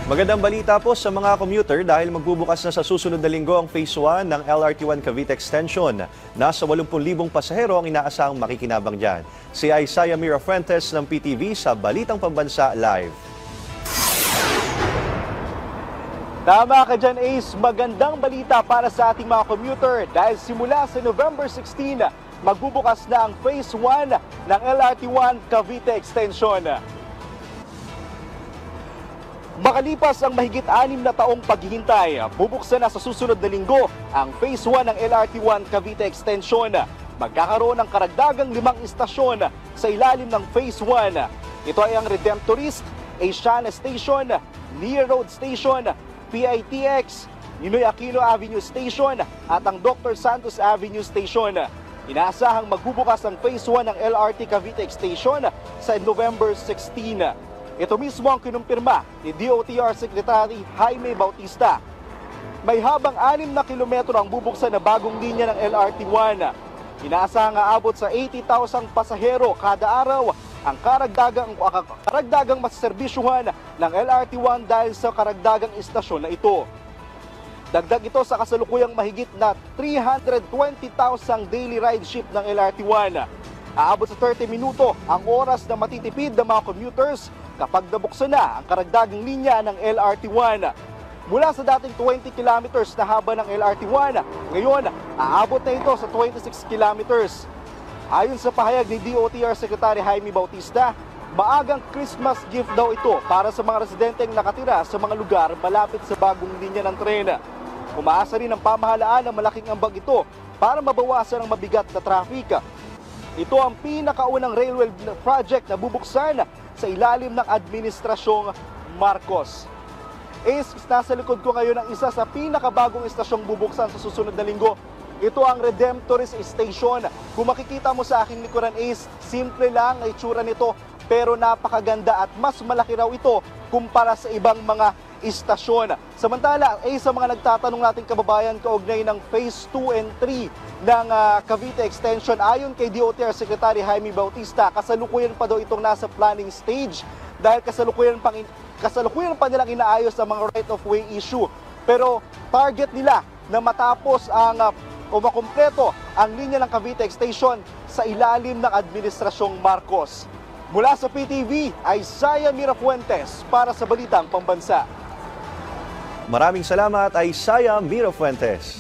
Magandang balita po sa mga commuter dahil magbubukas na sa susunod na linggo ang Phase 1 ng LRT1 Cavite Extension. Nasa 80,000 pasahero ang inaasahang makikinabang dyan. Si Isaiah Mirafuentes ng PTV sa Balitang Pambansa Live. Tama ka dyan, Ace. Magandang balita para sa ating mga commuter dahil simula sa November 16, magbubukas na ang Phase 1 ng LRT1 Cavite Extension. Makalipas ang mahigit 6 na taong paghihintay, bubuksan na sa susunod na linggo ang Phase 1 ng LRT1 Cavite Extension. Magkakaroon ng karagdagang 5 istasyon sa ilalim ng Phase 1. Ito ay ang Redemptorist, Asiana Station, Near Road Station, PITX, Ninoy Aquino Avenue Station at ang Dr. Santos Avenue Station. Inaasahang magbubukas ang Phase 1 ng LRT Cavite Extension sa November 16. Ito mismo ang kinumpirma ni DOTR Secretary Jaime Bautista. May habang 6 na kilometro ang bubuksan na bagong linya ng LRT1. Inaasahang aabot sa 80,000 pasahero kada araw ang karagdagang masaserbisyuhan ng LRT1 dahil sa karagdagang istasyon na ito. Dagdag ito sa kasalukuyang mahigit na 320,000 daily rideship ng LRT1. Aabot sa 30 minuto ang oras na matitipid ng mga commuters kapag nabuksan na ang karagdagang linya ng LRT1. Mula sa dating 20 kilometers na haba ng LRT1, ngayon aabot na ito sa 26 kilometers. Ayon sa pahayag ni DOTR Secretary Jaime Bautista, maagang Christmas gift daw ito para sa mga residenteng nakatira sa mga lugar malapit sa bagong linya ng tren. Umaasa rin ang pamahalaan na malaking ambag ito para mabawasan ang mabigat na traffic. Ito ang pinakaunang railway project na bubuksan sa ilalim ng Administrasyong Marcos. Ace, nasa likod ko ngayon ang isa sa pinakabagong istasyong bubuksan sa susunod na linggo. Ito ang Redemptorist Station. Kung makikita mo sa aking likuran, Ace, simple lang ang itsura nito pero napakaganda at mas malaki raw ito kumpara sa ibang mga istasyon. Samantala, sa mga nagtatanong nating kababayan kaugnay ng Phase 2 and 3 ng Cavite Extension, ayon kay DOTR Secretary Jaime Bautista, kasalukuyan pa daw itong nasa planning stage dahil kasalukuyan pa nilang inaayos ang mga right-of-way issue. Pero target nila na matapos o makumpleto ang linya ng Cavite Extension sa ilalim ng Administrasyong Marcos. Mula sa PTV, Isaiah Mirafuentes para sa Balitang Pambansa. Maraming salamat, Isaiah Mirafuentes.